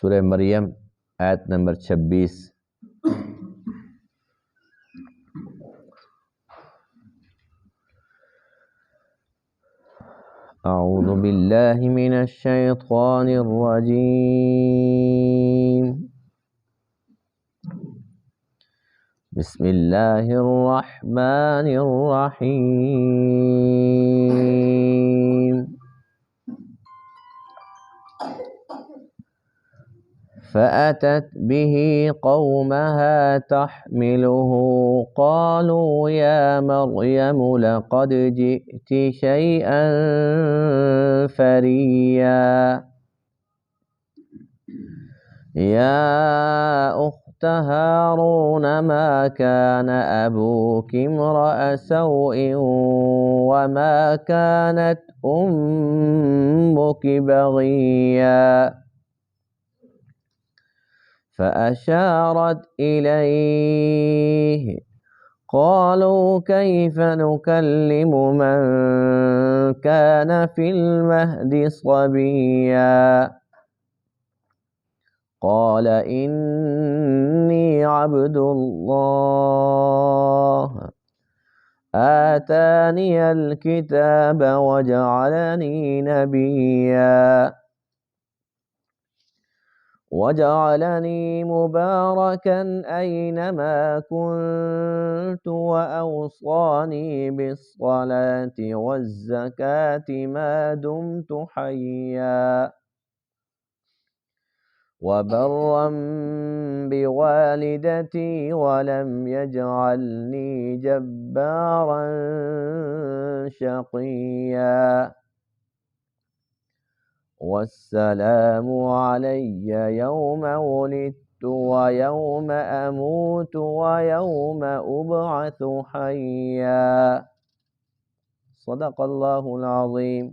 سورہ مریم آیت نمبر 26۔ اعوذ باللہ من الشیطان الرجیم، بسم اللہ الرحمن الرحیم۔ فأتت به قومها تحمله قالوا يا مريم لقد جئت شيئا فريا يا أخت هارون ما كان أبوك امرأ سوء وما كانت أمك بغيا فأشارت إليه قالوا كيف نكلم من كان في المهد صبيا قال إني عبد الله آتاني الكتاب وجعلني نبيا وجعلني مباركا أينما كنت وأوصاني بالصلاة والزكاة ما دمت حيا وبرا بوالدتي ولم يجعلني جبارا شقيا والسلام علي يوم ولدت ويوم أموت ويوم أبعث حيا صدق اللہ العظیم۔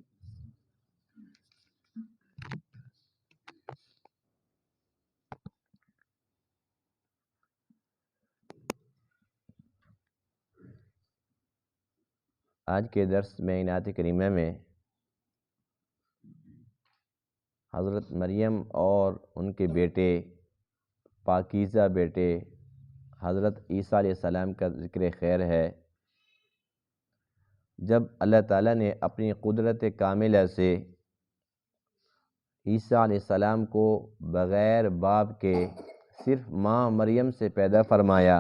آج کے درس میں ان آیت کریمہ میں حضرت مریم اور ان کے بیٹے پاکیزہ بیٹے حضرت عیسیٰ علیہ السلام کا ذکر خیر ہے۔ جب اللہ تعالیٰ نے اپنی قدرت کاملہ سے عیسیٰ علیہ السلام کو بغیر باپ کے صرف ماں مریم سے پیدا فرمایا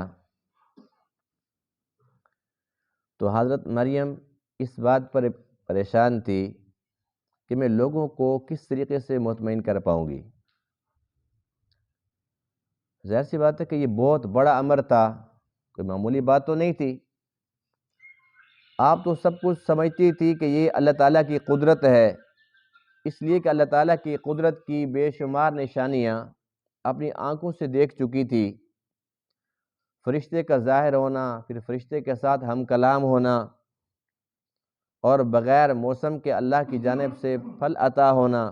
تو حضرت مریم اس بات پر پریشان تھی کہ میں لوگوں کو کس طریقے سے مطمئن کر پاؤں گی۔ ظاہر سی بات ہے کہ یہ بہت بڑا امر تھا، کوئی معمولی بات تو نہیں تھی۔ آپ تو سب کچھ سمجھتی تھی کہ یہ اللہ تعالیٰ کی قدرت ہے، اس لیے کہ اللہ تعالیٰ کی قدرت کی بے شمار نشانیاں اپنی آنکھوں سے دیکھ چکی تھی۔ فرشتے کا ظاہر ہونا، پھر فرشتے کے ساتھ ہم کلام ہونا، اور بغیر موسم کے اللہ کی جانب سے پھل عطا ہونا۔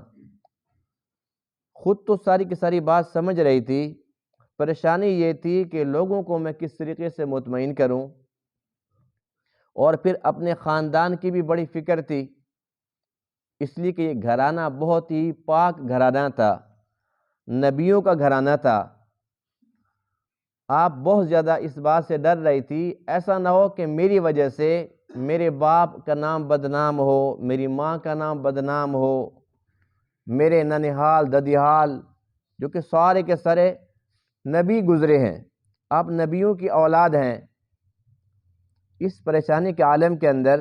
خود تو ساری کی ساری بات سمجھ رہی تھی، پریشانی یہ تھی کہ لوگوں کو میں کس طریقے سے مطمئن کروں، اور پھر اپنے خاندان کی بھی بڑی فکر تھی، اس لیے کہ یہ گھرانہ بہت ہی پاک گھرانہ تھا، نبیوں کا گھرانہ تھا۔ آپ بہت زیادہ اس بات سے ڈر رہی تھی ایسا نہ ہو کہ میری وجہ سے میرے باپ کا نام بدنام ہو، میری ماں کا نام بدنام ہو، میرے ننہال ددیال جو کہ سارے کے سارے نبی گزرے ہیں، آپ نبیوں کی اولاد ہیں۔ اس پریشانی کے عالم کے اندر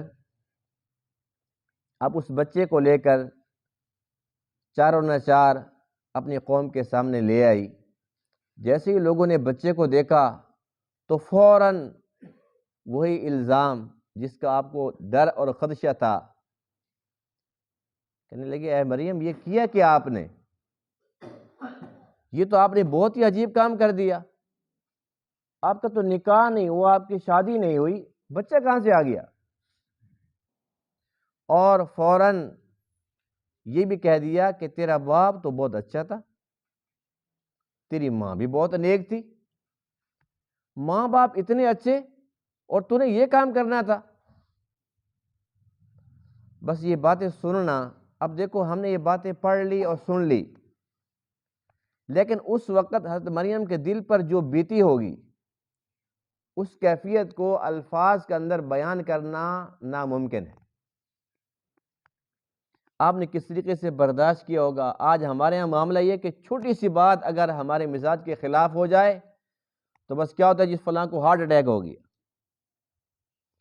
آپ اس بچے کو لے کر چاروں ناچار اپنی قوم کے سامنے لے آئی۔ جیسے ہی لوگوں نے بچے کو دیکھا تو فوراً وہی الزام جس کا آپ کو ڈر اور خدشہ تھا، کہنے لگے اے مریم یہ کیا آپ نے؟ یہ تو آپ نے بہت ہی عجیب کام کر دیا، آپ کا تو نکاح نہیں ہوا، آپ کی شادی نہیں ہوئی، بچہ کہاں سے آ گیا؟ اور فوراً یہ بھی کہہ دیا کہ تیرا باپ تو بہت اچھا تھا، تیری ماں بھی بہت نیک تھی، ماں باپ اتنے اچھے اور تو نے یہ کام کرنا تھا۔ بس یہ باتیں سننا، اب دیکھو ہم نے یہ باتیں پڑھ لی اور سن لی، لیکن اس وقت حضرت مریم کے دل پر جو بیتی ہوگی اس کیفیت کو الفاظ کے اندر بیان کرنا ناممکن ہے۔ آپ نے کس طریقے سے برداشت کیا ہوگا۔ آج ہمارے یہاں معاملہ یہ کہ چھوٹی سی بات اگر ہمارے مزاج کے خلاف ہو جائے تو بس کیا ہوتا ہے، جس فلاں کو ہارٹ اٹیک ہو گیا۔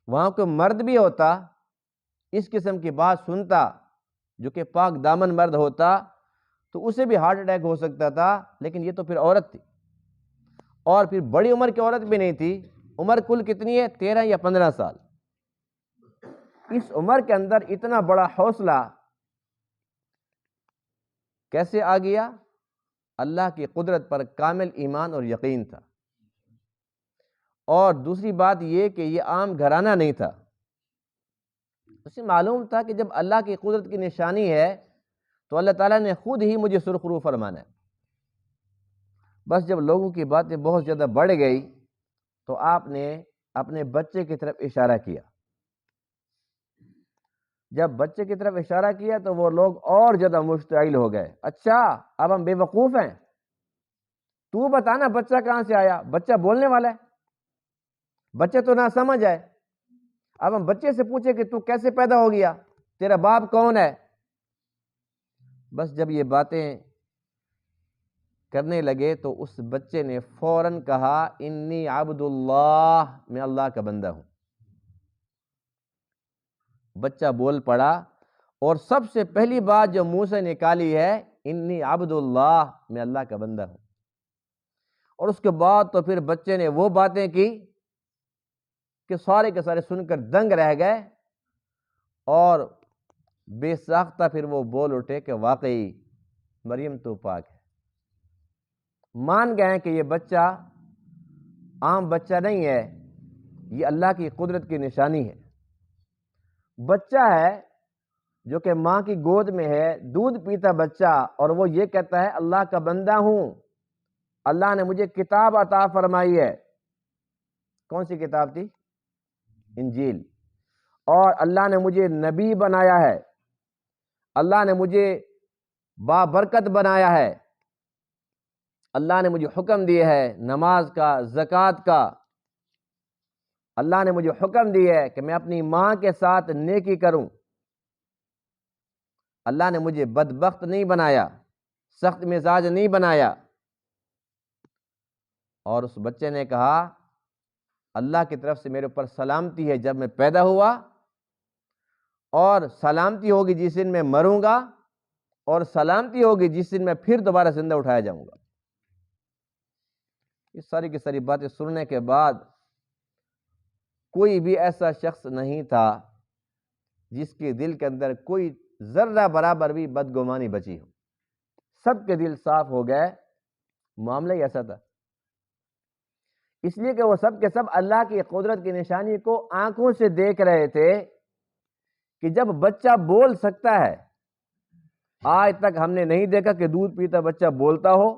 وہاں کوئی مرد بھی ہوتا اس قسم کی بات سنتا جو کہ پاک دامن مرد ہوتا تو اسے بھی ہارٹ اٹیک ہو سکتا تھا، لیکن یہ تو پھر عورت تھی، اور پھر بڑی عمر کی عورت بھی نہیں تھی۔ عمر کل کتنی ہے؟ 13 یا 15 سال۔ اس عمر کے اندر اتنا بڑا حوصلہ کیسے آ گیا؟ اللہ کی قدرت پر کامل ایمان اور یقین تھا۔ اور دوسری بات یہ کہ یہ عام گھرانہ نہیں تھا، اسے معلوم تھا کہ جب اللہ کی قدرت کی نشانی ہے تو اللہ تعالیٰ نے خود ہی مجھے سرخرو فرمانا ہے۔ بس جب لوگوں کی باتیں بہت زیادہ بڑھ گئی تو آپ نے اپنے بچے کی طرف اشارہ کیا۔ جب بچے کی طرف اشارہ کیا تو وہ لوگ اور زیادہ مشتعل ہو گئے۔ اچھا اب ہم بے وقوف ہیں، تو بتانا بچہ کہاں سے آیا؟ بچہ بولنے والا ہے، بچے تو نہ سمجھ ہے۔ اب ہم بچے سے پوچھیں کہ تو کیسے پیدا ہو گیا، تیرا باپ کون ہے؟ بس جب یہ باتیں کرنے لگے تو اس بچے نے فوراً کہا انی عبد اللہ، میں اللہ کا بندہ ہوں۔ بچہ بول پڑا اور سب سے پہلی بات جو منہ سے نکالی ہے انی عبد اللہ، میں اللہ کا بندہ ہوں۔ اور اس کے بعد تو پھر بچے نے وہ باتیں کی کہ سارے کے سارے سن کر دنگ رہ گئے، اور بے ساختہ پھر وہ بول اٹھے کہ واقعی مریم تو پاک ہے۔ مان گئے کہ یہ بچہ عام بچہ نہیں ہے، یہ اللہ کی قدرت کی نشانی ہے۔ بچہ ہے جو کہ ماں کی گود میں ہے، دودھ پیتا بچہ، اور وہ یہ کہتا ہے اللہ کا بندہ ہوں، اللہ نے مجھے کتاب عطا فرمائی ہے۔ کون سی کتاب تھی؟ انجیل۔ اور اللہ نے مجھے نبی بنایا ہے، اللہ نے مجھے بابرکت بنایا ہے، اللہ نے مجھے حکم دیا ہے نماز کا، زکوٰۃ کا، اللہ نے مجھے حکم دیا ہے کہ میں اپنی ماں کے ساتھ نیکی کروں، اللہ نے مجھے بدبخت نہیں بنایا، سخت مزاج نہیں بنایا۔ اور اس بچے نے کہا اللہ کی طرف سے میرے اوپر سلامتی ہے جب میں پیدا ہوا، اور سلامتی ہوگی جس دن میں مروں گا، اور سلامتی ہوگی جس دن میں پھر دوبارہ زندہ اٹھایا جاؤں گا۔ یہ ساری کی ساری باتیں سننے کے بعد کوئی بھی ایسا شخص نہیں تھا جس کے دل کے اندر کوئی ذرہ برابر بھی بدگمانی بچی ہو۔ سب کے دل صاف ہو گئے۔ معاملہ ہی ایسا تھا، اس لیے کہ وہ سب کے سب اللہ کی قدرت کی نشانی کو آنکھوں سے دیکھ رہے تھے کہ جب بچہ بول سکتا ہے، آج تک ہم نے نہیں دیکھا کہ دودھ پیتا بچہ بولتا ہو،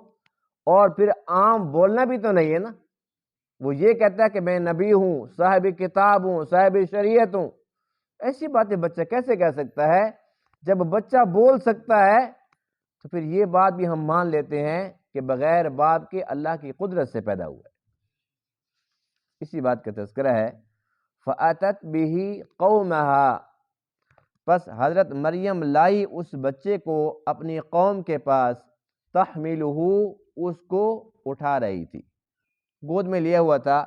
اور پھر عام بولنا بھی تو نہیں ہے نا، وہ یہ کہتا ہے کہ میں نبی ہوں، صاحب کتاب ہوں، صاحب شریعت ہوں۔ ایسی باتیں بچہ کیسے کہہ سکتا ہے؟ جب بچہ بول سکتا ہے تو پھر یہ بات بھی ہم مان لیتے ہیں کہ بغیر باپ کے اللہ کی قدرت سے پیدا ہوا ہے۔ اسی بات کا تذکرہ ہے فَأَتَتْ بِهِ قَوْمَهَا، پس حضرت مریم لائی اس بچے کو اپنی قوم کے پاس، تحملہ، اس کو اٹھا رہی تھی، گود میں لیا ہوا تھا۔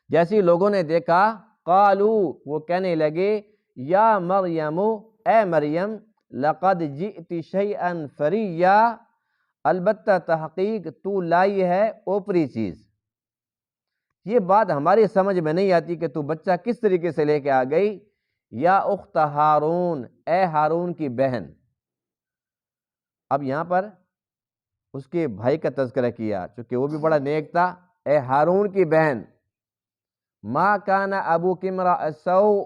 جیسے ہی لوگوں نے دیکھا قالو، وہ کہنے لگے یا مریم، اے مریم، لقد جئت شیئا فریا، البتہ تحقیق تو لائی ہے اوپری چیز۔ یہ بات ہماری سمجھ میں نہیں آتی کہ تو بچہ کس طریقے سے لے کے آ گئی۔ یا اخت ہارون، اے ہارون کی بہن۔ اب یہاں پر اس کے بھائی کا تذکرہ کیا چونکہ وہ بھی بڑا نیک تھا۔ اے ہارون کی بہن، ما کان ابوک امرأ سوء،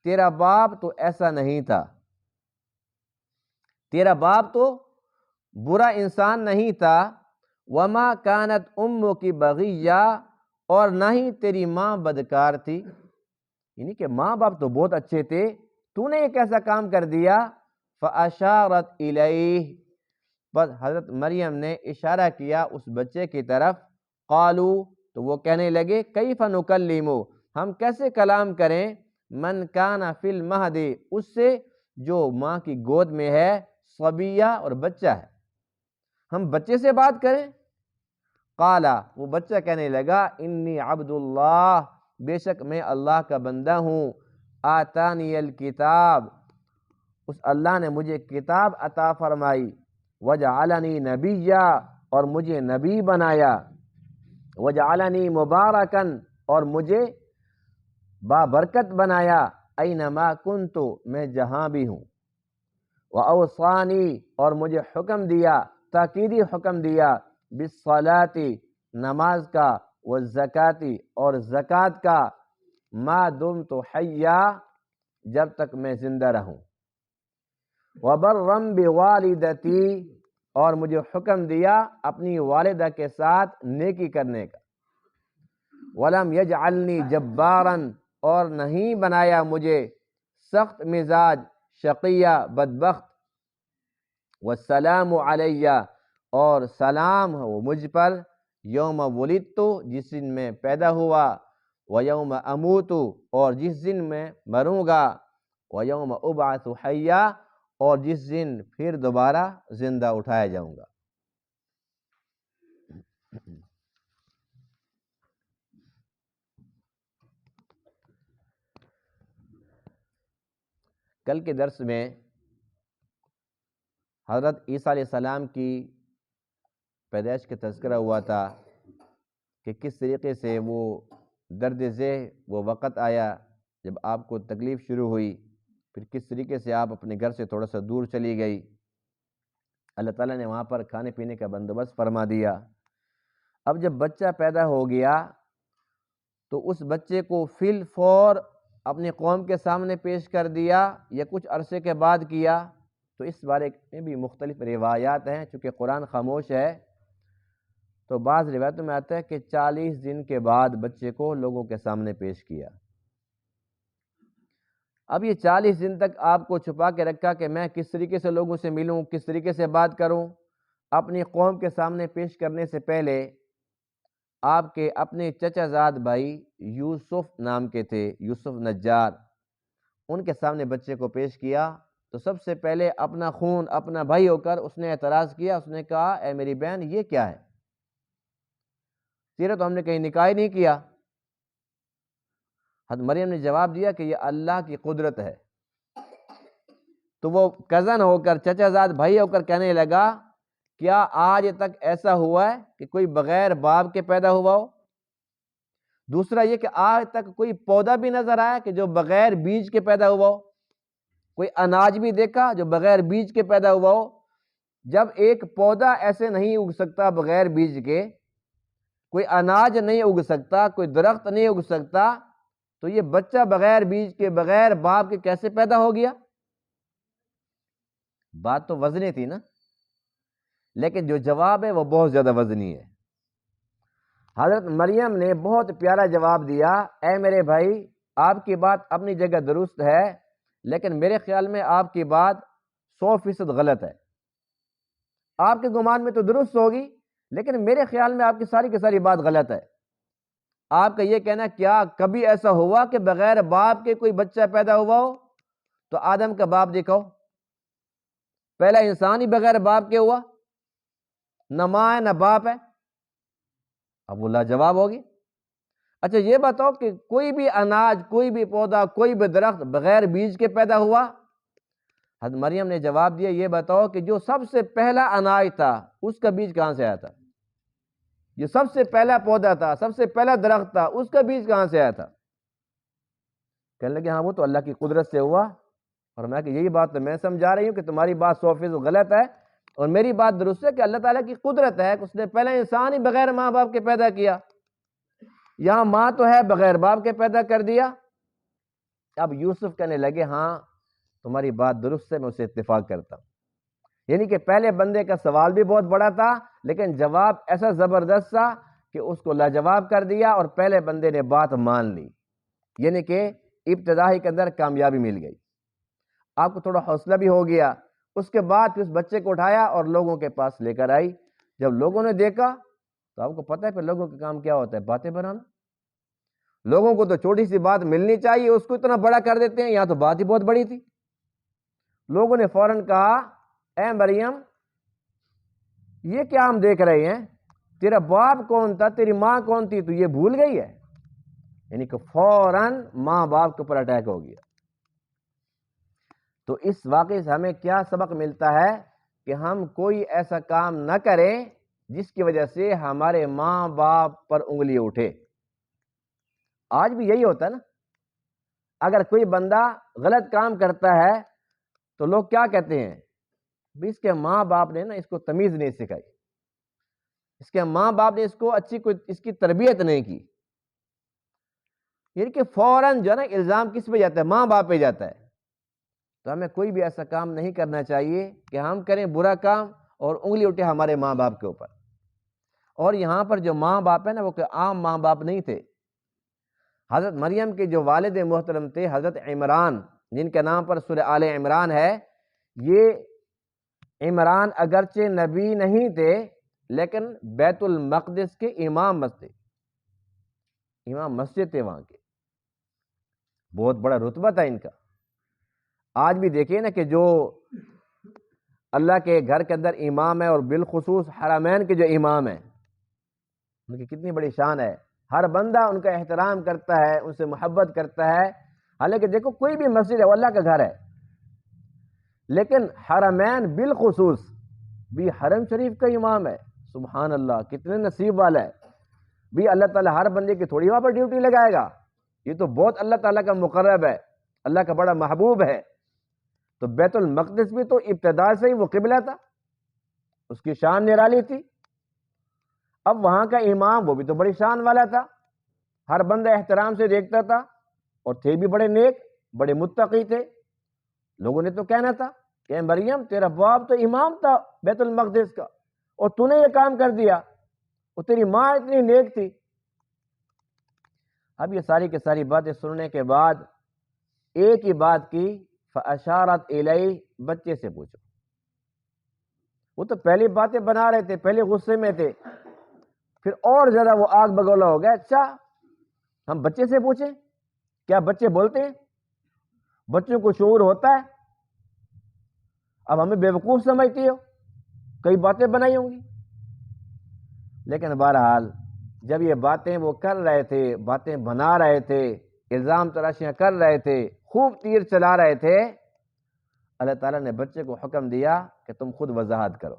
تیرا باپ تو ایسا نہیں تھا، تیرا باپ تو برا انسان نہیں تھا۔ وما کانت امک بغیہ، اور نہ ہی تیری ماں بدکار تھی، یعنی کہ ماں باپ تو بہت اچھے تھے، تو نے یہ کیسا کام کر دیا؟ فاشارت الیہ، بس حضرت مریم نے اشارہ کیا اس بچے کی طرف، قالو، تو وہ کہنے لگے کیف نکلم، ہم کیسے کلام کریں، من کان فی المہد، اس سے جو ماں کی گود میں ہے، صبیہ، اور بچہ ہے، ہم بچے سے بات کریں؟ قالا، وہ بچہ کہنے لگا انی عبد اللہ، بے شک میں اللہ کا بندہ ہوں، آتانی الکتاب، اس اللہ نے مجھے کتاب عطا فرمائی، وجعلنی نبیا، اور مجھے نبی بنایا، وجعلنی مبارکن، اور مجھے بابرکت بنایا، اینما کنت، میں جہاں بھی ہوں، وأوصانی، اور مجھے حکم دیا، تاکیدی حکم دیا، بالصلاۃ، نماز کا، والزکاۃ، اور زکوٰۃ کا، ما دمت حیا، جب تک میں زندہ رہوں، وبرا بوالدتی، اور مجھے حکم دیا اپنی والدہ کے ساتھ نیکی کرنے کا، ولم یجعلنی جبارا، اور نہیں بنایا مجھے سخت مزاج، شقیہ، بدبخت، والسلام علیہ، اور سلام ہو مجھ پر، یوم ولدت، جس دن میں پیدا ہوا، ویوم اموت، اور جس دن میں مروں گا، ویوم ابعث حیا، اور جس دن پھر دوبارہ زندہ اٹھایا جاؤں گا۔ کل کے درس میں حضرت عیسیٰ علیہ السلام کی پیدائش کا تذکرہ ہوا تھا کہ کس طریقے سے وہ درد ذیل وہ وقت آیا جب آپ کو تکلیف شروع ہوئی، پھر کس طریقے سے آپ اپنے گھر سے تھوڑا سا دور چلی گئی، اللہ تعالیٰ نے وہاں پر کھانے پینے کا بندوبست فرما دیا۔ اب جب بچہ پیدا ہو گیا تو اس بچے کو فی الفور اپنی قوم کے سامنے پیش کر دیا یا کچھ عرصے کے بعد کیا، تو اس بارے میں بھی مختلف روایات ہیں، چونکہ قرآن خاموش ہے، تو بعض روایتوں میں آتا ہے کہ 40 دن کے بعد بچے کو لوگوں کے سامنے پیش کیا۔ اب یہ 40 دن تک آپ کو چھپا کے رکھا کہ میں کس طریقے سے لوگوں سے ملوں، کس طریقے سے بات کروں، اپنی قوم کے سامنے پیش کرنے سے پہلے آپ کے اپنے چچا زاد بھائی یوسف نام کے تھے، یوسف نجار، ان کے سامنے بچے کو پیش کیا، تو سب سے پہلے اپنا خون، اپنا بھائی ہو کر اس نے اعتراض کیا، اس نے کہا اے میری بہن یہ کیا ہے، تیرا تو ہم نے کہیں نکاح نہیں کیا۔ حضرت مریم نے جواب دیا کہ یہ اللہ کی قدرت ہے، تو وہ کزن ہو کر، چچا زاد بھائی ہو کر کہنے لگا کیا آج تک ایسا ہوا ہے کہ کوئی بغیر باپ کے پیدا ہوا ہو؟ دوسرا یہ کہ آج تک کوئی پودا بھی نظر آیا کہ جو بغیر بیج کے پیدا ہوا ہو؟ کوئی اناج بھی دیکھا جو بغیر بیج کے پیدا ہوا ہو؟ جب ایک پودا ایسے نہیں اگ سکتا بغیر بیج کے، کوئی اناج نہیں اگ سکتا، کوئی درخت نہیں اگ سکتا، تو یہ بچہ بغیر بیج کے، بغیر باپ کے کیسے پیدا ہو گیا؟ بات تو وزنی تھی نا، لیکن جو جواب ہے وہ بہت زیادہ وزنی ہے۔ حضرت مریم نے بہت پیارا جواب دیا، اے میرے بھائی آپ کی بات اپنی جگہ درست ہے، لیکن میرے خیال میں آپ کی بات 100% غلط ہے۔ آپ کے گمان میں تو درست ہوگی، لیکن میرے خیال میں آپ کی ساری کی ساری بات غلط ہے۔ آپ کا یہ کہنا کیا کبھی ایسا ہوا کہ بغیر باپ کے کوئی بچہ پیدا ہوا ہو؟ تو آدم کا باپ دکھاؤ، پہلا انسان ہی بغیر باپ کے ہوا، نہ ماں ہے نہ باپ ہے، اب وہ لاجواب ہوگی۔ اچھا یہ بتاؤ کہ کوئی بھی اناج، کوئی بھی پودا، کوئی بھی درخت بغیر بیج کے پیدا ہوا؟ حضرت مریم نے جواب دیا یہ بتاؤ کہ جو سب سے پہلا اناج تھا اس کا بیج کہاں سے آیا تھا؟ جو سب سے پہلا پودا تھا، سب سے پہلا درخت تھا، اس کا بیج کہاں سے آیا تھا؟ کہنے لگے ہاں وہ تو اللہ کی قدرت سے ہوا۔ اور میں کہ یہی بات تو میں سمجھا رہی ہوں کہ تمہاری بات 100% غلط ہے، اور میری بات درست ہے کہ اللہ تعالیٰ کی قدرت ہے کہ اس نے پہلا انسان ہی بغیر ماں باپ کے پیدا کیا، یہاں ماں تو ہے بغیر باپ کے پیدا کر دیا۔ اب یوسف کہنے لگے ہاں تمہاری بات درست ہے، میں اسے اتفاق کرتا ہوں۔ یعنی کہ پہلے بندے کا سوال بھی بہت بڑا تھا، لیکن جواب ایسا زبردست تھا کہ اس کو لاجواب کر دیا، اور پہلے بندے نے بات مان لی، یعنی کہ ابتدائی کے اندر کامیابی مل گئی۔ آپ کو تھوڑا حوصلہ بھی ہو گیا، اس کے بعد پھر اس بچے کو اٹھایا اور لوگوں کے پاس لے کر آئی. جب لوگوں نے دیکھا تو آپ کو پتہ ہے پھر لوگوں کا کام کیا ہوتا ہے؟ باتیں بنانا. لوگوں کو تو چھوٹی سی بات ملنی چاہیے، اس کو اتنا بڑا کر دیتے ہیں. یہاں تو بات ہی بہت بڑی تھی. لوگوں نے فوراً کہا اے مریم یہ کیا ہم دیکھ رہے ہیں، تیرا باپ کون تھا، تیری ماں کون تھی، تو یہ بھول گئی ہے. یعنی کہ فوراً ماں باپ کے اوپر اٹیک ہو گیا. تو اس واقعے سے ہمیں کیا سبق ملتا ہے کہ ہم کوئی ایسا کام نہ کریں جس کی وجہ سے ہمارے ماں باپ پر انگلی اٹھے. آج بھی یہی ہوتا ہے نا. اگر کوئی بندہ غلط کام کرتا ہے تو لوگ کیا کہتے ہیں؟ بھی اس کے ماں باپ نے نا اس کو تمیز نہیں سکھائی، اس کے ماں باپ نے اس کو اچھی کوئی اس کی تربیت نہیں کی. یعنی کہ فوراً جو ہے نا الزام کس پہ جاتا ہے؟ ماں باپ پہ جاتا ہے. تو ہمیں کوئی بھی ایسا کام نہیں کرنا چاہیے کہ ہم کریں برا کام اور انگلی اٹھے ہمارے ماں باپ کے اوپر. اور یہاں پر جو ماں باپ ہے نا وہ کہ عام ماں باپ نہیں تھے. حضرت مریم کے جو والد محترم تھے حضرت عمران، جن کے نام پر سورہ آل عمران ہے، یہ عمران اگرچہ نبی نہیں تھے لیکن بیت المقدس کے امام مسجد تھے. وہاں کے بہت بڑا رتبہ تھا ان کا. آج بھی دیکھیے نا کہ جو اللہ کے گھر کے اندر امام ہے اور بالخصوص حرمین کے جو امام ہیں ان کی کتنی بڑی شان ہے. ہر بندہ ان کا احترام کرتا ہے، ان سے محبت کرتا ہے. حالانکہ دیکھو کوئی بھی مسجد ہے وہ اللہ کا گھر ہے، لیکن حرمین بالخصوص بھی حرم شریف کا امام ہے. سبحان اللہ، کتنے نصیب والا ہے. بھی اللہ تعالیٰ ہر بندے کی تھوڑی وہاں پر ڈیوٹی لگائے گا. یہ تو بہت اللہ تعالیٰ کا مقرب ہے، اللہ کا بڑا محبوب ہے. تو بیت المقدس بھی تو ابتدا سے ہی وہ قبلہ تھا، اس کی شان نرالی تھی. اب وہاں کا امام وہ بھی تو بڑی شان والا تھا، ہر بندہ احترام سے دیکھتا تھا، اور تھے بھی بڑے نیک، بڑے متقی تھے. لوگوں نے تو کہنا تھا کہ مریم تیرا باپ تو امام تھا بیت المقدس کا اور تو نے یہ کام کر دیا، اور تیری ماں اتنی نیک تھی. اب یہ ساری کی ساری باتیں سننے کے بعد ایک ہی بات کی، فَأَشَارَتْ إِلَيْهِ، بچے سے پوچھو. وہ تو پہلی باتیں بنا رہے تھے، پہلے غصے میں تھے، پھر اور زیادہ وہ آگ بگولا ہو گیا. اچھا ہم بچے سے پوچھیں؟ کیا بچے بولتے ہیں؟ بچوں کو شعور ہوتا ہے؟ اب ہمیں بیوقوف سمجھتی ہو، کئی باتیں بنائی ہوں گی. لیکن بہرحال جب یہ باتیں وہ کر رہے تھے، باتیں بنا رہے تھے، الزام تراشیاں کر رہے تھے، خوب تیر چلا رہے تھے، اللہ تعالیٰ نے بچے کو حکم دیا کہ تم خود وضاحت کرو.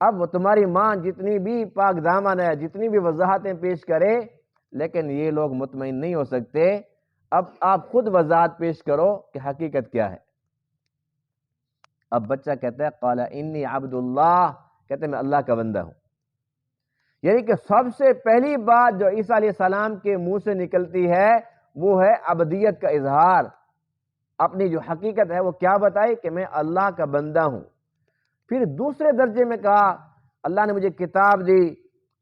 اب وہ تمہاری ماں جتنی بھی پاک دامن ہے، جتنی بھی وضاحتیں پیش کرے، لیکن یہ لوگ مطمئن نہیں ہو سکتے. اب آپ خود وضاحت پیش کرو کہ حقیقت کیا ہے. اب بچہ کہتا ہے قال انی عبد اللہ، کہتے ہیں میں اللہ کا بندہ ہوں. یعنی کہ سب سے پہلی بات جو عیسیٰ علیہ السلام کے منہ سے نکلتی ہے وہ ہے عبدیت کا اظہار. اپنی جو حقیقت ہے وہ کیا بتائی کہ میں اللہ کا بندہ ہوں. پھر دوسرے درجے میں کہا اللہ نے مجھے کتاب دی،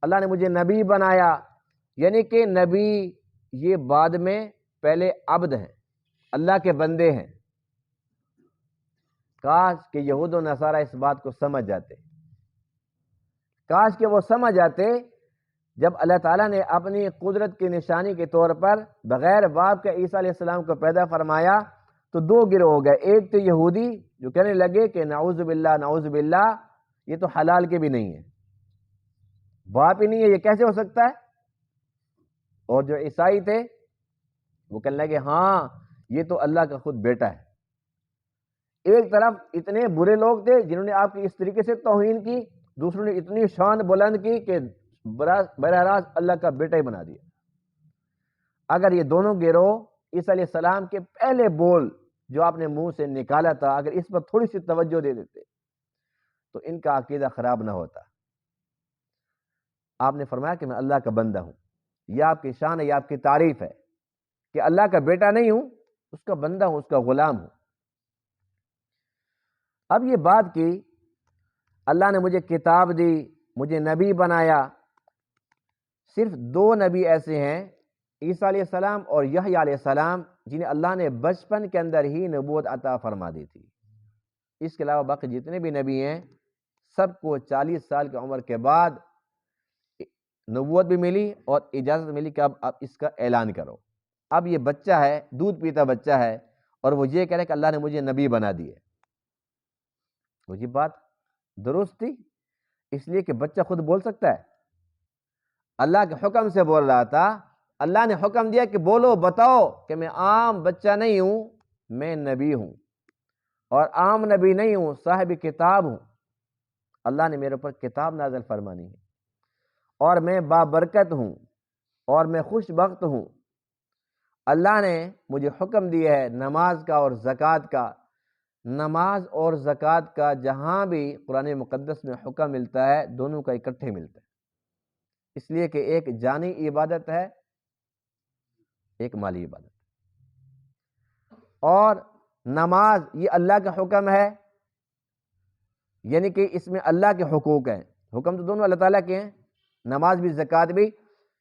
اللہ نے مجھے نبی بنایا. یعنی کہ نبی یہ بعد میں، پہلے عبد ہیں، اللہ کے بندے ہیں. کاش کہ یہود و نصارہ اس بات کو سمجھ جاتے، کاش کہ وہ سمجھ جاتے. جب اللہ تعالیٰ نے اپنی قدرت کی نشانی کے طور پر بغیر باپ کے عیسیٰ علیہ السلام کو پیدا فرمایا تو دو گروہ ہو گئے. ایک تو یہودی جو کہنے لگے کہ نعوذ باللہ نعوذ باللہ، یہ تو حلال کے بھی نہیں ہے، باپ ہی نہیں ہے، یہ کیسے ہو سکتا ہے. اور جو عیسائی تھے وہ کہنے لگے ہاں یہ تو اللہ کا خود بیٹا ہے. ایک طرف اتنے برے لوگ تھے جنہوں نے آپ کی اس طریقے سے توہین کی، دوسروں نے اتنی شان بلند کی کہ براہ راست اللہ کا بیٹا ہی بنا دیا. اگر یہ دونوں گروہ عیسیٰ علیہ السلام کے پہلے بول جو آپ نے منہ سے نکالا تھا اگر اس پر تھوڑی سی توجہ دے دیتے تو ان کا عقیدہ خراب نہ ہوتا. آپ نے فرمایا کہ میں اللہ کا بندہ ہوں. یہ آپ کی شان ہے، یہ آپ کی تعریف ہے کہ اللہ کا بیٹا نہیں ہوں، اس کا بندہ ہوں، اس کا غلام ہوں. اب یہ بات کی اللہ نے مجھے کتاب دی، مجھے نبی بنایا. صرف دو نبی ایسے ہیں، عیسیٰ علیہ السلام اور یحییٰ علیہ السلام، جنہیں اللہ نے بچپن کے اندر ہی نبوت عطا فرما دی تھی. اس کے علاوہ باقی جتنے بھی نبی ہیں سب کو 40 سال کی عمر کے بعد نبوت بھی ملی اور اجازت ملی کہ اب آپ اس کا اعلان کرو۔ اب یہ بچہ ہے، دودھ پیتا بچہ ہے، اور وہ یہ کہہ رہا ہے کہ اللہ نے مجھے نبی بنا دیے۔ وہ یہ بات درست تھی، اس لیے کہ بچہ خود بول سکتا ہے، اللہ کے حکم سے بول رہا تھا، اللہ نے حکم دیا کہ بولو، بتاؤ کہ میں عام بچہ نہیں ہوں، میں نبی ہوں، اور عام نبی نہیں ہوں، صاحب کتاب ہوں۔ اللہ نے میرے اوپر کتاب نازل فرمانی ہے، اور میں بابرکت ہوں، اور میں خوش بخت ہوں۔ اللہ نے مجھے حکم دیا ہے نماز کا اور زکوٰۃ کا۔ نماز اور زکوٰۃ کا جہاں بھی قرآن مقدس میں حکم ملتا ہے دونوں کا اکٹھے ملتا ہے، اس لیے کہ ایک جانی عبادت ہے، ایک مالی عبادت، اور نماز یہ اللہ کا حکم ہے، یعنی کہ اس میں اللہ کے حقوق ہیں، حکم تو دونوں اللہ تعالیٰ کے ہیں، نماز بھی زکوٰۃ بھی،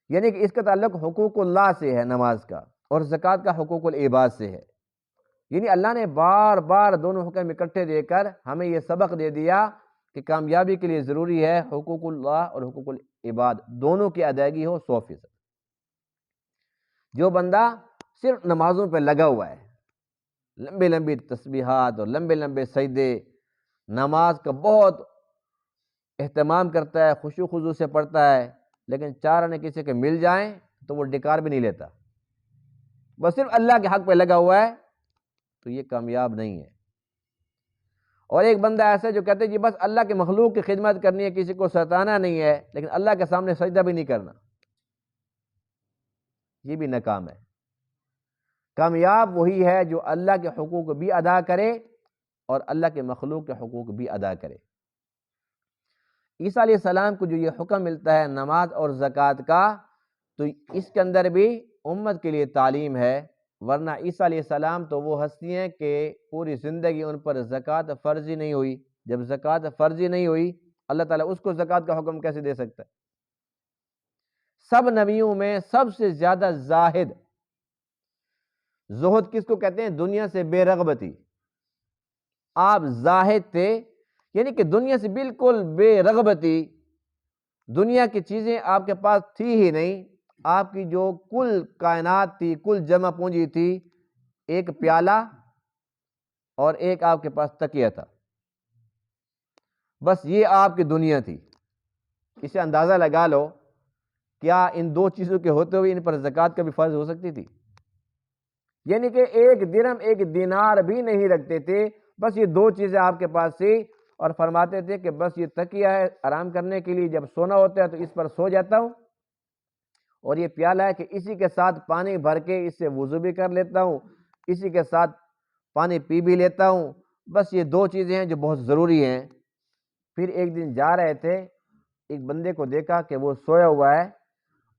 یعنی کہ اس کا تعلق حقوق اللہ سے ہے نماز کا، اور زکوٰۃ کا حقوق العباد سے ہے۔ یعنی اللہ نے بار بار دونوں حکم اکٹھے دے کر ہمیں یہ سبق دے دیا کہ کامیابی کے لیے ضروری ہے حقوق اللہ اور حقوق العباد دونوں کی ادائیگی ہو 100%۔ جو بندہ صرف نمازوں پہ لگا ہوا ہے، لمبی لمبی تسبیحات اور لمبے لمبے سجدے، نماز کا بہت اہتمام کرتا ہے، خشوع خضوع سے پڑھتا ہے، لیکن چار آنے کسی کے مل جائیں تو وہ ڈکار بھی نہیں لیتا، بس صرف اللہ کے حق پہ لگا ہوا ہے، تو یہ کامیاب نہیں ہے۔ اور ایک بندہ ایسا ہے جو کہتے ہیں جی بس اللہ کے مخلوق کی خدمت کرنی ہے، کسی کو ستانا نہیں ہے، لیکن اللہ کے سامنے سجدہ بھی نہیں کرنا، یہ بھی ناکام ہے۔ کامیاب وہی ہے جو اللہ کے حقوق بھی ادا کرے اور اللہ کے مخلوق کے حقوق بھی ادا کرے۔ عیسیٰ علیہ السلام کو جو یہ حکم ملتا ہے نماز اور زکوٰۃ کا، تو اس کے اندر بھی امت کے لیے تعلیم ہے، ورنہ عیسیٰ علیہ السلام تو وہ ہستی ہیں کہ پوری زندگی ان پر زکوٰۃ فرض ہی نہیں ہوئی۔ جب زکوٰۃ فرض ہی نہیں ہوئی، اللہ تعالیٰ اس کو زکوٰۃ کا حکم کیسے دے سکتا ہے؟ سب نبیوں میں سب سے زیادہ زاہد، زہد کس کو کہتے ہیں؟ دنیا سے بے رغبتی۔ آپ زاہد تھے، یعنی کہ دنیا سے بالکل بے رغبتی، دنیا کی چیزیں آپ کے پاس تھی ہی نہیں، آپ کی جو کل کائنات تھی، کل جمع پونجی تھی، ایک پیالہ اور ایک آپ کے پاس تکیہ تھا، بس یہ آپ کی دنیا تھی۔ اسے اندازہ لگا لو، کیا ان دو چیزوں کے ہوتے ہوئے ان پر زکوٰۃ کا بھی فرض ہو سکتی تھی؟ یعنی کہ ایک درہم ایک دینار بھی نہیں رکھتے تھے، بس یہ دو چیزیں آپ کے پاس تھی، اور فرماتے تھے کہ بس یہ تکیہ ہے آرام کرنے کے لیے، جب سونا ہوتا ہے تو اس پر سو جاتا ہوں، اور یہ پیالہ ہے کہ اسی کے ساتھ پانی بھر کے اس سے وضو بھی کر لیتا ہوں، اسی کے ساتھ پانی پی بھی لیتا ہوں، بس یہ دو چیزیں ہیں جو بہت ضروری ہیں۔ پھر ایک دن جا رہے تھے، ایک بندے کو دیکھا کہ وہ سویا ہوا ہے،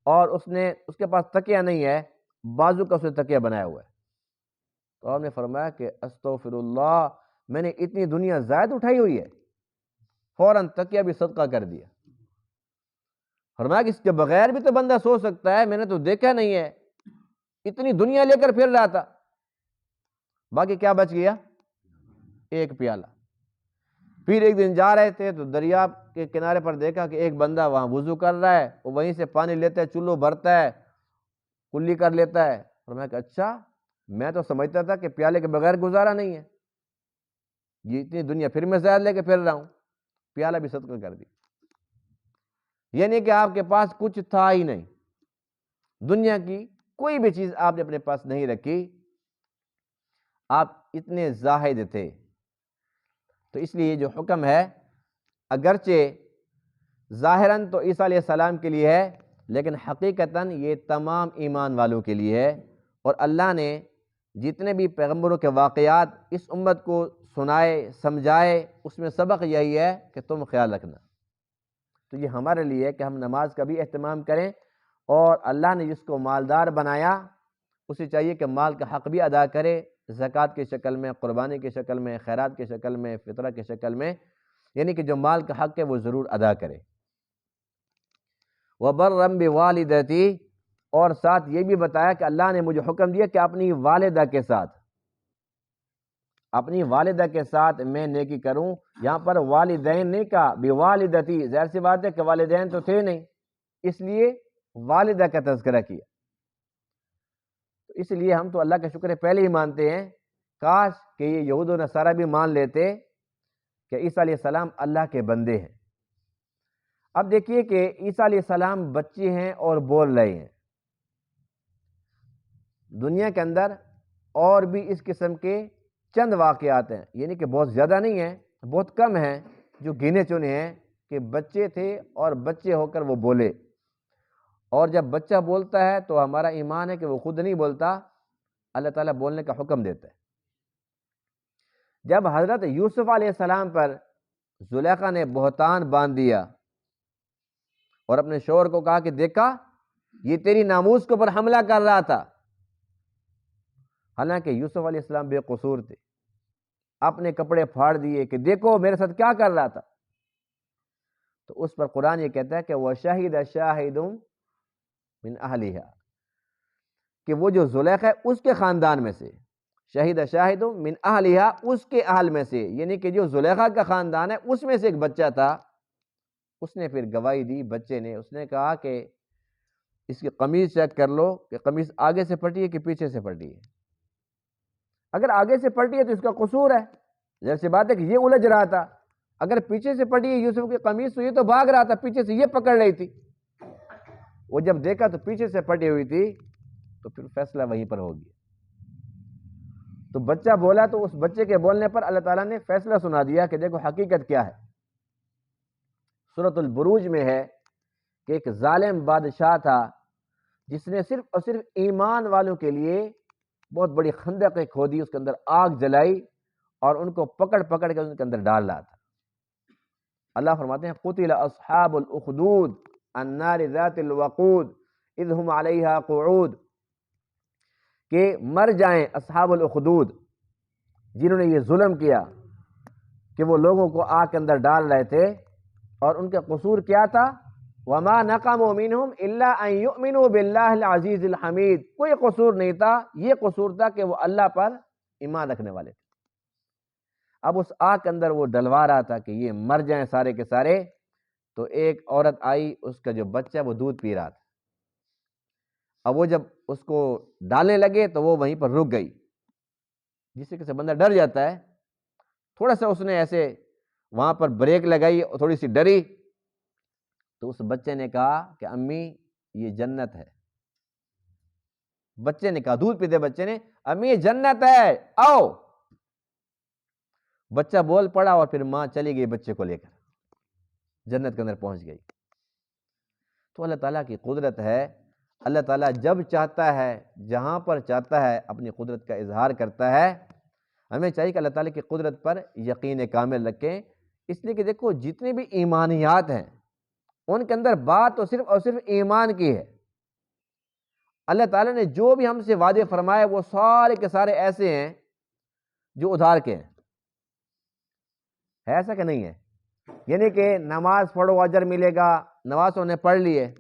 اور اس کے پاس تکیہ نہیں ہے، بازو کا اس نے تکیہ بنایا ہوا ہے، تو آپ نے فرمایا کہ استغفر اللہ، میں نے اتنی دنیا زائد اٹھائی ہوئی ہے، فوراً تکیہ بھی صدقہ کر دیا۔ فرمایا کہ اس کے بغیر بھی تو بندہ سو سکتا ہے، میں نے تو دیکھا نہیں ہے، اتنی دنیا لے کر پھر رہا تھا، باقی کیا بچ گیا؟ ایک پیالہ۔ پھر ایک دن جا رہے تھے تو دریا کے کنارے پر دیکھا کہ ایک بندہ وہاں وضو کر رہا ہے، وہ وہیں سے پانی لیتا ہے، چلو بھرتا ہے، کلی کر لیتا ہے۔ فرمایا کہ اچھا، میں تو سمجھتا تھا کہ پیالے کے بغیر گزارا نہیں ہے، یہ اتنی دنیا پھر میں زائد لے کے پھر رہا ہوں، پیالہ بھی صدقہ کر دی۔ یعنی کہ آپ کے پاس کچھ تھا ہی نہیں، دنیا کی کوئی بھی چیز آپ نے اپنے پاس نہیں رکھی، آپ اتنے زاہد تھے۔ تو اس لیے جو حکم ہے اگرچہ ظاہراً تو عیسیٰ علیہ السلام کے لیے ہے، لیکن حقیقتاً یہ تمام ایمان والوں کے لیے ہے، اور اللہ نے جتنے بھی پیغمبروں کے واقعات اس امت کو سنائے سمجھائے، اس میں سبق یہی ہے کہ تم خیال رکھنا۔ تو یہ ہمارے لیے ہے کہ ہم نماز کا بھی اہتمام کریں، اور اللہ نے جس کو مالدار بنایا اسے چاہیے کہ مال کا حق بھی ادا کرے، زکوٰۃ کی شکل میں، قربانی کی شکل میں، خیرات کی شکل میں، فطرہ کی شکل میں، یعنی کہ جو مال کا حق ہے وہ ضرور ادا کرے۔ وَبَرًّا بِوَالِدَتِي، اور ساتھ یہ بھی بتایا کہ اللہ نے مجھے حکم دیا کہ اپنی والدہ کے ساتھ اپنی والدہ کے ساتھ میں نیکی کروں. یہاں پر والدین نہیں کہا، بوالدتی، ظاہر سی بات ہے کہ والدین تو تھے نہیں، اس لیے والدہ کا تذکرہ کیا. اس لیے ہم تو اللہ کا شکر پہلے ہی مانتے ہیں، کاش کہ یہ یہود و نصارہ بھی مان لیتے کہ عیسیٰ علیہ السلام اللہ کے بندے ہیں. اب دیکھیے کہ عیسیٰ علیہ السلام بچے ہیں اور بول رہے ہیں. دنیا کے اندر اور بھی اس قسم کے چند واقعات ہیں، یعنی کہ بہت زیادہ نہیں ہیں، بہت کم ہیں جو گنے چنے ہیں کہ بچے تھے اور بچے ہو کر وہ بولے. اور جب بچہ بولتا ہے تو ہمارا ایمان ہے کہ وہ خود نہیں بولتا، اللہ تعالیٰ بولنے کا حکم دیتا ہے. جب حضرت یوسف علیہ السلام پر زلیخا نے بہتان باندھ دیا اور اپنے شوہر کو کہا کہ دیکھا یہ تیری ناموس کے اوپر حملہ کر رہا تھا، حالانکہ یوسف علیہ السلام بے قصور تھے، اپنے کپڑے پھاڑ دیے کہ دیکھو میرے ساتھ کیا کر رہا تھا. تو اس پر قرآن یہ کہتا ہے کہ وَشَهِدَ شَاهِدٌ مِنْ أَهْلِهَا، کہ وہ جو زلیخا ہے اس کے خاندان میں سے، شہید شاہد من اہلها، اس کے اہل میں سے، یعنی کہ جو زلیخا کا خاندان ہے اس میں سے ایک بچہ تھا. اس نے پھر گواہی دی بچے نے، اس نے کہا کہ اس کی قمیص چیک کر لو کہ قمیص آگے سے پھٹی ہے کہ پیچھے سے پھٹی ہے. اگر آگے سے پھٹی ہے تو اس کا قصور ہے، جیسے بات ہے کہ یہ الجھ رہا تھا. اگر پیچھے سے پھٹی ہے یوسف کی قمیص تو یہ تو بھاگ رہا تھا، پیچھے سے یہ پکڑ رہی تھی. وہ جب دیکھا تو پیچھے سے پھٹی ہوئی تھی تو پھر فیصلہ وہیں پر ہو گیا. تو بچہ بولا تو اس بچے کے بولنے پر اللہ تعالیٰ نے فیصلہ سنا دیا کہ دیکھو حقیقت کیا ہے. سورۃ البروج میں ہے کہ ایک ظالم بادشاہ تھا جس نے صرف اور صرف ایمان والوں کے لیے بہت بڑی خندقیں کھودی، اس کے اندر آگ جلائی اور ان کو پکڑ پکڑ کے ان کے اندر ڈال رہا تھا. اللہ فرماتے ہیں قتل اصحاب الاخدود النار ذات الوقود اذ هم علیہا قعود، کہ مر جائیں اصحاب الاخدود، جنہوں نے یہ ظلم کیا کہ وہ لوگوں کو آگ کے اندر ڈال رہے تھے. اور ان کا قصور کیا تھا؟ وما نقموا منہم الا ان یؤمنوا باللہ العزیز الحمید، کوئی قصور نہیں تھا، یہ قصور تھا کہ وہ اللہ پر ایمان رکھنے والے تھے. اب اس آگ کے اندر وہ ڈلوا رہا تھا کہ یہ مر جائیں سارے کے سارے. تو ایک عورت آئی، اس کا جو بچہ وہ دودھ پی رہا تھا. اب وہ جب اس کو ڈالنے لگے تو وہ وہیں پر رک گئی. جس سے کسی بندہ ڈر جاتا ہے، تھوڑا سا اس نے ایسے وہاں پر بریک لگائی اور تھوڑی سی ڈری. تو اس بچے نے کہا کہ امی یہ جنت ہے. بچے نے کہا، دودھ پیتے بچے نے، امی یہ جنت ہے آؤ. بچہ بول پڑا اور پھر ماں چلی گئی بچے کو لے کر جنت کے اندر پہنچ گئی. تو اللہ تعالیٰ کی قدرت ہے، اللہ تعالیٰ جب چاہتا ہے جہاں پر چاہتا ہے اپنی قدرت کا اظہار کرتا ہے. ہمیں چاہیے کہ اللہ تعالیٰ کی قدرت پر یقین کامل رکھیں، اس لیے کہ دیکھو جتنے بھی ایمانیات ہیں ان کے اندر بات تو صرف اور صرف ایمان کی ہے. اللہ تعالیٰ نے جو بھی ہم سے وعدے فرمائے وہ سارے کے سارے ایسے ہیں جو ادھار کے ہیں. ہے ایسا کہ نہیں ہے؟ یعنی کہ نماز پڑھو اجر ملے گا، نماز انہیں پڑھ لی ہے.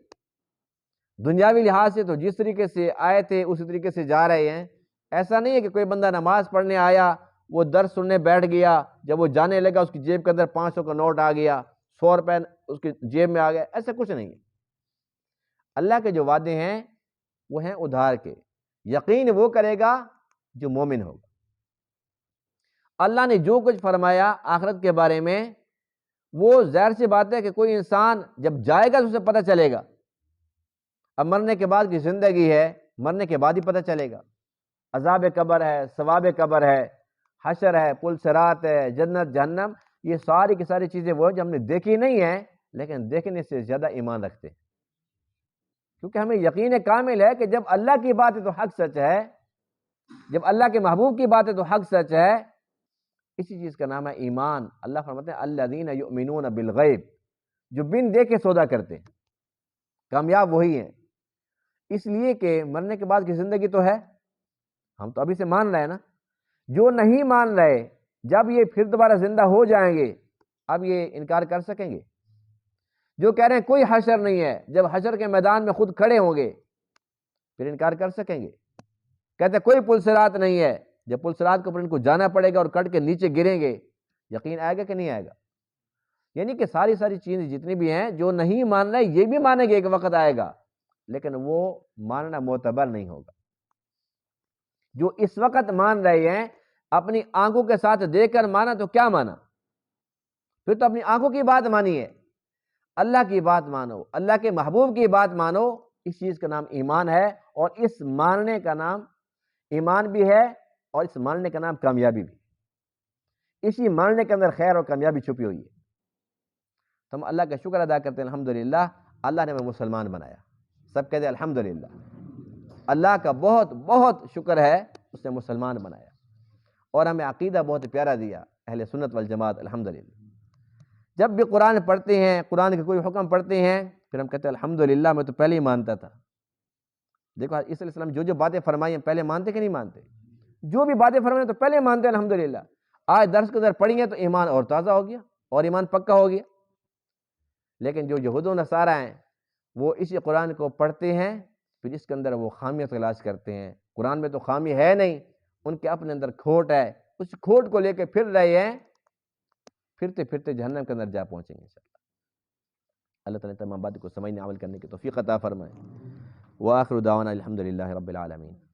دنیاوی لحاظ سے تو جس طریقے سے آئے تھے اسی طریقے سے جا رہے ہیں. ایسا نہیں ہے کہ کوئی بندہ نماز پڑھنے آیا، وہ درس سننے بیٹھ گیا، جب وہ جانے لگا اس کی جیب کے اندر 500 کا نوٹ آ گیا، 100 روپے اس کی جیب میں آ گیا. ایسا کچھ نہیں ہے. اللہ کے جو وعدے ہیں وہ ہیں ادھار کے. یقین وہ کرے گا جو مومن ہوگا. اللہ نے جو کچھ فرمایا آخرت کے بارے میں وہ ظاہر سی بات ہے کہ کوئی انسان جب جائے گا تو اسے پتہ چلے گا. اب مرنے کے بعد کی زندگی ہے، مرنے کے بعد ہی پتہ چلے گا. عذاب قبر ہے، ثواب قبر ہے، حشر ہے، پل صراط ہے، جنت جہنم، یہ ساری کی ساری چیزیں وہ جو ہم نے دیکھی نہیں ہیں لیکن دیکھنے سے زیادہ ایمان رکھتے ہیں. کیونکہ ہمیں یقین کامل ہے کہ جب اللہ کی بات ہے تو حق سچ ہے، جب اللہ کے محبوب کی بات ہے تو حق سچ ہے. اسی چیز کا نام ہے ایمان. اللہ فرماتے ہیں الذین یؤمنون بالغیب، جو بن دیکھے سودا کرتے ہیں، کامیاب وہی ہیں. اس لیے کہ مرنے کے بعد کی زندگی تو ہے، ہم تو ابھی سے مان رہے ہیں نا. جو نہیں مان رہے جب یہ پھر دوبارہ زندہ ہو جائیں گے اب یہ انکار کر سکیں گے؟ جو کہہ رہے ہیں کوئی حشر نہیں ہے، جب حشر کے میدان میں خود کھڑے ہوں گے پھر انکار کر سکیں گے؟ کہتے ہیں کوئی پل صراط نہیں ہے، جب پل صراط کے اوپر ان کو جانا پڑے گا اور کٹ کے نیچے گریں گے، یقین آئے گا کہ نہیں آئے گا؟ یعنی کہ ساری چیزیں جتنی بھی ہیں، جو نہیں مان رہے یہ بھی مانیں گے ایک وقت آئے گا، لیکن وہ ماننا معتبر نہیں ہوگا۔ جو اس وقت مان رہے ہیں، اپنی آنکھوں کے ساتھ دیکھ کر مانا تو کیا مانا؟ پھر تو اپنی آنکھوں کی بات مانی ہے۔ اللہ کی بات مانو، اللہ کے محبوب کی بات مانو، اس چیز کا نام ایمان ہے، اور اس ماننے کا نام ایمان بھی ہے، اور اس ماننے کا نام کامیابی بھی۔ اسی ماننے کے اندر خیر اور کامیابی چھپی ہوئی ہے۔ تو ہم اللہ کا شکر ادا کرتے ہیں، الحمدللہ اللہ نے ہمیں مسلمان بنایا۔ سب کہتے ہیں الحمدللہ، اللہ کا بہت بہت شکر ہے، اس نے مسلمان بنایا، اور ہمیں عقیدہ بہت پیارا دیا، اہل سنت والجماعت، الحمدللہ۔ جب بھی قرآن پڑھتے ہیں، قرآن کے کوئی حکم پڑھتے ہیں، پھر ہم کہتے ہیں الحمدللہ، میں تو پہلے ہی مانتا تھا۔ دیکھو عیسی علیہ السلام جو باتیں فرمائی ہیں، پہلے مانتے کہ نہیں مانتے؟ جو بھی باتیں فرمائی ہیں تو پہلے مانتے ہیں الحمدللہ۔ آج درس کے اندر پڑھی ہیں تو ایمان اور تازہ ہو گیا، اور ایمان پکا ہو گیا۔ لیکن جو یہود و نصارہ ہیں، وہ اسی قرآن کو پڑھتے ہیں، پھر اس کے اندر وہ خامیاں تلاش کرتے ہیں۔ قرآن میں تو خامی ہے نہیں، ان کے اپنے اندر کھوٹ ہے، اس کھوٹ کو لے کے پھر رہے ہیں، پھرتے پھرتے جہنم کے اندر جا پہنچیں گے انشاءاللہ۔ اللہ تعالیٰ تمام باتوں کو سمجھنے عمل کرنے کی توفیق عطا فرمائے۔ وآخر دعوانا الحمدللہ رب العالمین۔